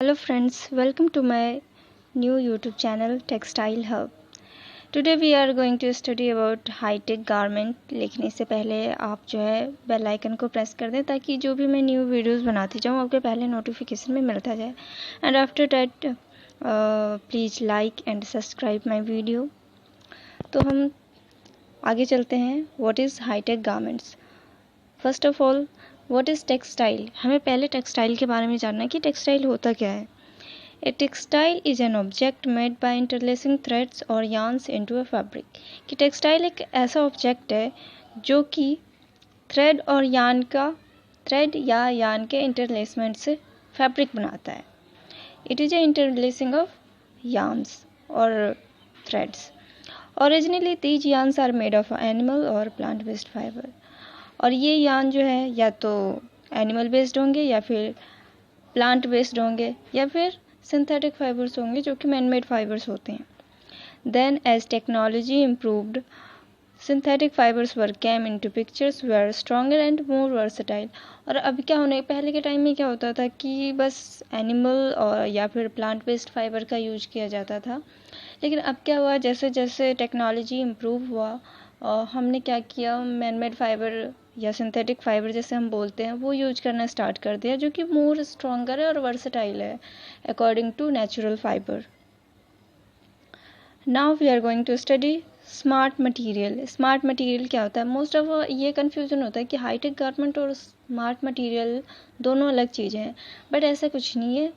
Hello friends, welcome to my new YouTube channel Textile Hub. Today we are going to study about high-tech garment. लेकिन इससे पहले आप जो है bell icon को प्रेस कर दें ताकि जो भी मैं न्यू वीडियोस बनाती जाऊँ आपके पहले नोटिफिकेशन में मिलता जाए. And after that please like and subscribe my video. तो हम आगे चलते हैं. What is high-tech garments? First of all what is textile? हमें पहले टेक्सटाइल के बारे में जानना है कि टेक्सटाइल होता क्या है. A textile is an object made by interlacing threads और यार्न्स इनटू अ फैब्रिक. कि टेक्सटाइल एक ऐसा ऑब्जेक्ट है जो कि थ्रेड या यार्न के इंटरलेसमेंट से फैब्रिक बनाता है. It is a interlacing of yarns और threads. Originally these yarns are made of animal और प्लांट बेस्ड फाइबर. और ये यार्न जो है या तो एनिमल बेस्ड होंगे या फिर प्लांट बेस्ड होंगे या फिर सिंथेटिक फाइबर्स होंगे जो कि मैन-मेड फाइबर्स होते हैं. Then as technology improved synthetic fibres were came into pictures where stronger and more versatile. और अब क्या होने पहले के टाइम में क्या होता था कि बस एनिमल और या फिर प्लांट बेस्ड फाइबर का यूज किया जाता था. लेकिन अब क्या हुआ, जैसे जैसे टेक्नोलॉजी इम्प्रूव हुआ हमने क्या किया, मैन-मेड फाइबर या सिंथेटिक फाइबर जैसे हम बोलते हैं वो यूज करना स्टार्ट कर दिया जो कि मोर स्ट्रॉन्गर है और वर्सेटाइल है according to natural fibre. Now we are going to study smart material. Smart material क्या होता है? मोस्ट ऑफ ये कन्फ्यूजन होता है कि हाईटेक गारमेंट और स्मार्ट मटेरियल दोनों अलग चीज़ें हैं, बट ऐसा कुछ नहीं है.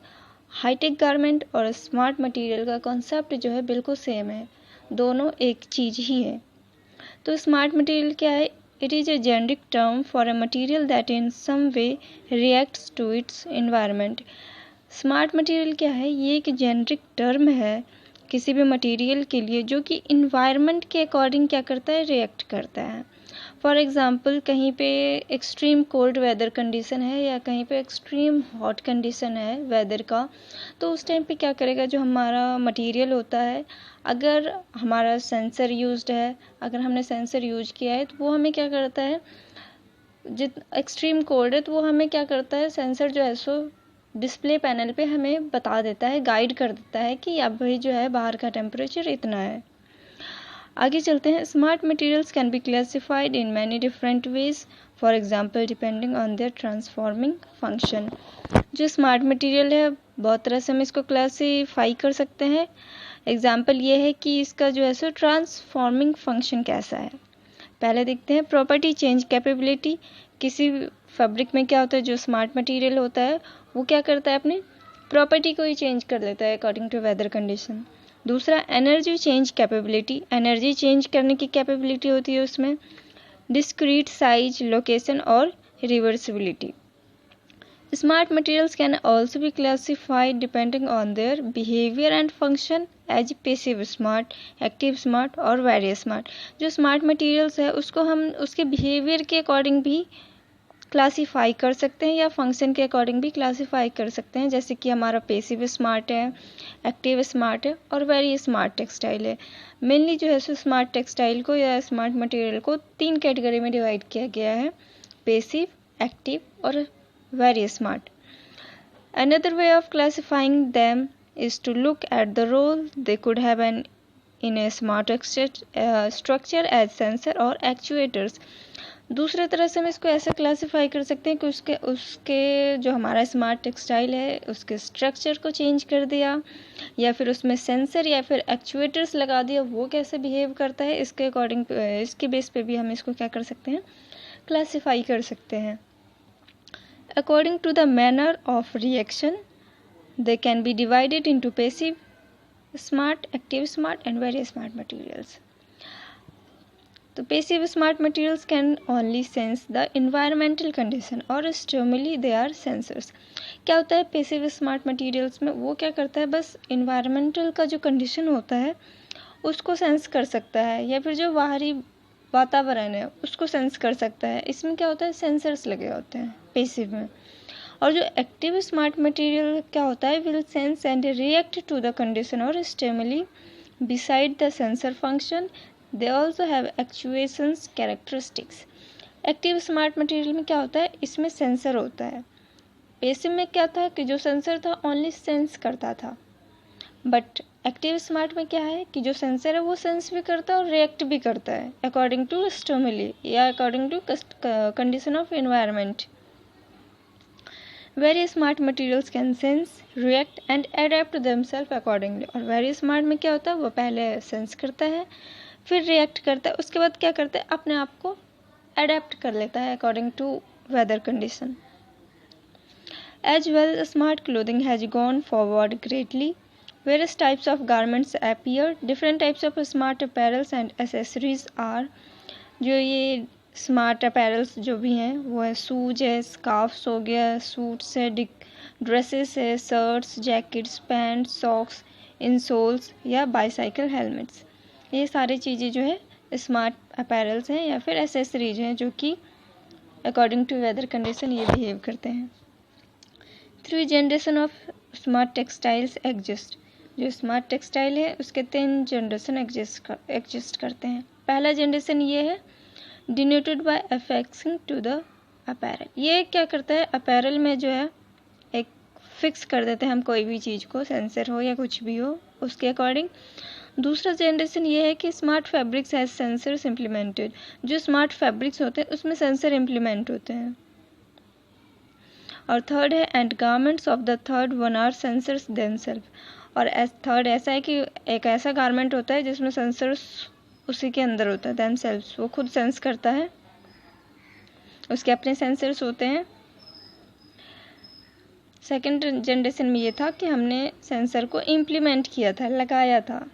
हाईटेक गारमेंट और स्मार्ट मटेरियल का कॉन्सेप्ट जो है बिल्कुल सेम है, दोनों एक चीज़ ही है. तो स्मार्ट मटेरियल क्या है? It is a generic term for a material that in some way reacts to its environment. Smart material क्या है? ये एक जेनरिक टर्म है किसी भी मटेरियल के लिए जो कि इन्वायरमेंट के अकॉर्डिंग क्या करता है, रिएक्ट करता है. फॉर एग्ज़ाम्पल कहीं पे एक्सट्रीम कोल्ड वेदर कंडीशन है या कहीं पे एक्सट्रीम हॉट कंडीशन है वेदर का, तो उस टाइम पे क्या करेगा, जो हमारा मटेरियल होता है, अगर हमारा सेंसर यूज्ड है, अगर हमने सेंसर यूज किया है तो वो हमें क्या करता है, जित एक्सट्रीम कोल्ड है तो वो हमें क्या करता है, सेंसर जो है सो डिस्प्ले पैनल पे हमें बता देता है, गाइड कर देता है कि अब भाई जो है बाहर का टेम्परेचर इतना है. आगे चलते हैं. Smart materials can be classified in many different ways, for example depending on their transforming function. जो स्मार्ट मटेरियल है बहुत तरह से हम इसको क्लासीफाई कर सकते हैं. एग्जांपल ये है कि इसका जो है सो ट्रांसफॉर्मिंग फंक्शन कैसा है. पहले देखते हैं प्रॉपर्टी चेंज कैपेबिलिटी. किसी फैब्रिक में क्या होता है, जो स्मार्ट मटेरियल होता है वो क्या करता है, अपनी प्रॉपर्टी को ही चेंज कर लेता है अकॉर्डिंग टू वेदर कंडीशन. दूसरा energy change capability. Energy change करने की कैपेबिलिटी होती है उसमें. डिस्क्रीट साइज, लोकेशन और reversibility. Smart materials can also be classified depending on their behavior and function as passive smart, active smart और various smart. जो smart materials है उसको हम उसके behavior के according भी क्लासीफाई कर सकते हैं या फंक्शन के अकॉर्डिंग भी क्लासीफाई कर सकते हैं. जैसे कि हमारा पेसिव स्मार्ट है, एक्टिव स्मार्ट है और वेरी स्मार्ट टेक्सटाइल है. मेनली जो है सो स्मार्ट टेक्सटाइल को या स्मार्ट मटेरियल को 3 कैटेगरी में डिवाइड किया गया है, पेसिव, एक्टिव और very smart. Another way of classifying them is to look at the role they could have in a smart structure as sensor और actuators. दूसरे तरह से हम इसको ऐसे क्लासीफाई कर सकते हैं कि उसके जो हमारा स्मार्ट टेक्सटाइल है उसके स्ट्रक्चर को चेंज कर दिया या फिर उसमें सेंसर या फिर एक्चुएटर्स लगा दिया, वो कैसे बिहेव करता है इसके अकॉर्डिंग, इसके बेस पे भी हम इसको क्या कर सकते हैं, क्लासीफाई कर सकते हैं. According to the manner of reaction, they can be divided into passive smart, active smart and very smart materials. तो passive smart materials can only sense the environmental condition और stimuli they are sensors. क्या होता है passive smart materials में, वो क्या करता है, बस environmental का जो condition होता है उसको सेंस कर सकता है या फिर जो बाहरी वातावरण है उसको सेंस कर सकता है. इसमें क्या होता है, सेंसर्स लगे होते हैं पेसिव में. और जो एक्टिव स्मार्ट मटेरियल क्या होता है, will sense and react to the condition और stimuli beside the sensor function. They also have actuations characteristics. Active smart material में क्या होता है, इसमें सेंसर होता है पैसिव में क्या था कि जो सेंसर था ओनली सेंस करता था, बट एक्टिव स्मार्ट में क्या है कि जो सेंसर है वो सेंस भी करता है और रिएक्ट भी करता है अकॉर्डिंग टू स्टिमुली या according to condition of environment. Very smart materials can sense, react and adapt themself accordingly. और वेरी स्मार्ट में क्या होता है, वो पहले सेंस करता है, फिर रिएक्ट करता है, उसके बाद क्या करता है, अपने आप को अडेप्ट कर लेता है according to weather condition. As well smart clothing has gone forward greatly, various types of garments appear, different types of smart apparels and accessories are। जो ये स्मार्ट अपैरल्स जो भी हैं वो है शूज है, स्कार्फ्स हो गया, सूट्स है, ड्रेसेस है, शर्ट्स, जैकेट्स, पैंट्स, सॉक्स, इंसोल्स या बाईसाइकिल हेलमेट्स। ये सारी चीज़ें जो है स्मार्ट अपैरल्स हैं या फिर एसेसरीज हैं जो कि अकॉर्डिंग टू वेदर कंडीशन ये बिहेव करते हैं। 3 generation of smart textiles exist. जो स्मार्ट टेक्सटाइल है उसके 3 जनरेशन एग्जिस्ट करते हैं। पहला जनरेशन ये है denoted by affixing to the apparel. ये क्या करता है, अपैरल में जो है एक फिक्स कर देते हैं हम कोई भी चीज़ को, सेंसर हो या कुछ भी हो उसके अकॉर्डिंग। दूसरा जनरेशन ये है कि smart fabrics has sensors implemented. जो स्मार्ट फैब्रिक्स होते हैं उसमें सेंसर इम्प्लीमेंट होते हैं। और थर्ड है and garments of the third one are sensors themself. और थर्ड ऐसा है कि एक ऐसा गारमेंट होता है जिसमें सेंसर्स उसी के अंदर होता है, देमसेल्फ, वो खुद सेंस करता है, उसके अपने सेंसर्स होते हैं। सेकंड जनरेशन में ये था कि हमने सेंसर को इम्प्लीमेंट किया था, लगाया था।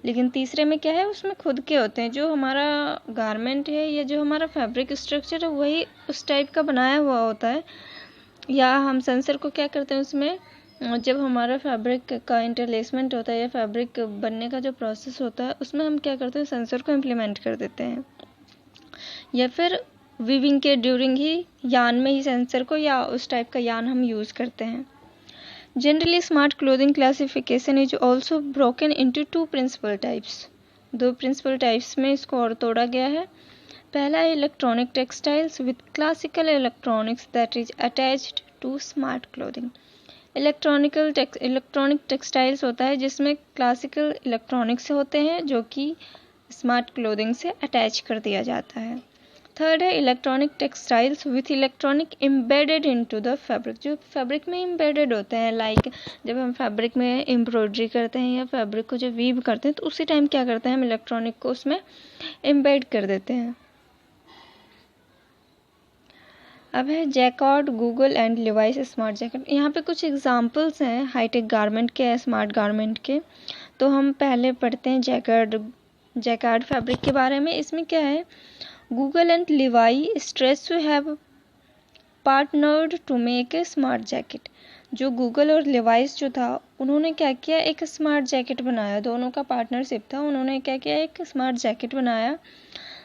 लेकिन तीसरे में क्या है, उसमें खुद के होते हैं। जो हमारा गारमेंट है या जो हमारा फैब्रिक स्ट्रक्चर है वही उस टाइप का बनाया हुआ होता है। या हम सेंसर को क्या करते हैं, उसमें जब हमारा फैब्रिक का इंटरलेसमेंट होता है या फैब्रिक बनने का जो प्रोसेस होता है उसमें हम क्या करते हैं, सेंसर को इम्प्लीमेंट कर देते हैं। या फिर वीविंग के ड्यूरिंग ही यान में ही सेंसर को या उस टाइप का यान हम यूज़ करते हैं। Generally smart clothing classification is also broken into 2 principal types. 2 principal types में इसको और तोड़ा गया है। पहला है electronic textiles with classical electronics that is attached to smart clothing. Electronic textiles होता है जिसमें क्लासिकल इलेक्ट्रॉनिक्स होते हैं जो कि स्मार्ट क्लोथिंग से अटैच कर दिया जाता है। थर्ड है electronic textiles with electronic embedded into the fabric. जो फैब्रिक में एम्बेडेड होते हैं, लाइक जब हम फैब्रिक में एम्ब्रॉयडरी करते हैं या फैब्रिक को जब वीव करते हैं तो उसी टाइम क्या करते हैं, हम इलेक्ट्रॉनिक को उसमें एम्बेड कर देते हैं। अब है Jacquard, Google and Levi's smart jacket. यहाँ पे कुछ एग्जांपल्स हैं हाईटेक गारमेंट के, स्मार्ट गारमेंट के। तो हम पहले पढ़ते हैं जैकार्ड फैब्रिक के बारे में। इसमें क्या है, Google and Levi Strauss to have partnered to make a smart jacket. जो गूगल और लिवाइस जो था उन्होंने क्या किया, एक स्मार्ट जैकेट बनाया। दोनों का पार्टनरशिप था, उन्होंने क्या किया, एक स्मार्ट जैकेट बनाया।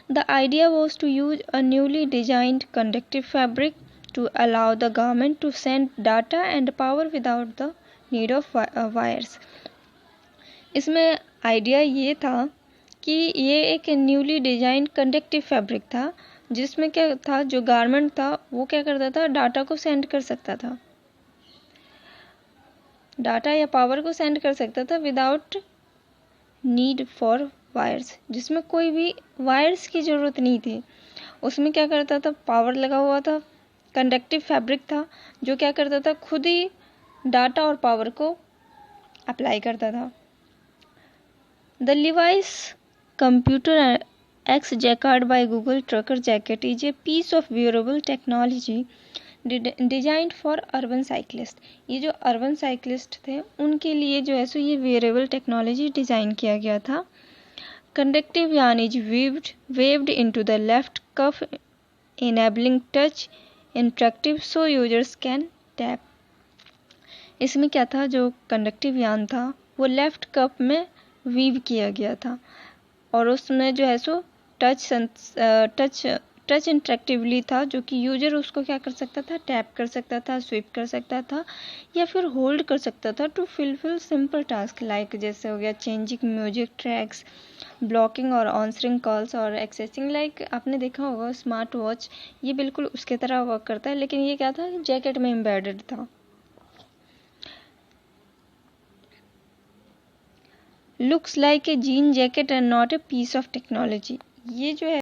The idea was to use a newly designed conductive fabric to allow the garment to send data and power without the need of wires। इसमें आइडिया ये था कि ये एक न्यूली डिजाइंड कंडक्टिव फैब्रिक था जिसमें क्या था, जो गारमेंट था वो क्या करता था, डाटा को सेंड कर सकता था, डाटा या पावर को सेंड कर सकता था विदाउट नीड फॉर वायर्स, जिसमें कोई भी वायर्स की ज़रूरत नहीं थी। उसमें क्या करता था, पावर लगा हुआ था, कंडक्टिव फैब्रिक था जो क्या करता था, खुद ही डाटा और पावर को अप्लाई करता था। The Levi's computer X Jacquard by Google trucker jacket is a piece of wearable technology designed for urban cyclist. ये जो अर्बन साइक्लिस्ट थे उनके लिए जो है सो ये वेयरेबल टेक्नोलॉजी डिज़ाइन किया गया था। Conductive yarn is waved into the left cuff, enabling touch interactive so users can tap। इसमें क्या था, जो कंडक्टिव यान था वो लेफ्ट कप में वीव किया गया था और उसमें जो है सो टच टच इंटरेक्टिवली था, जो कि यूजर उसको क्या कर सकता था, टैप कर सकता था, स्विप कर सकता था या फिर होल्ड कर सकता था to fulfil simple task, like जैसे हो गया चेंजिंग म्यूजिक ट्रैक्स, ब्लॉकिंग और आंसरिंग कॉल्स और एक्सेसिंग। लाइक आपने देखा होगा स्मार्ट वॉच ये बिल्कुल उसके तरह वर्क करता है, लेकिन ये क्या था, जैकेट में एम्बेडेड था। Looks like a jean jacket and not a piece of technology. ये जो है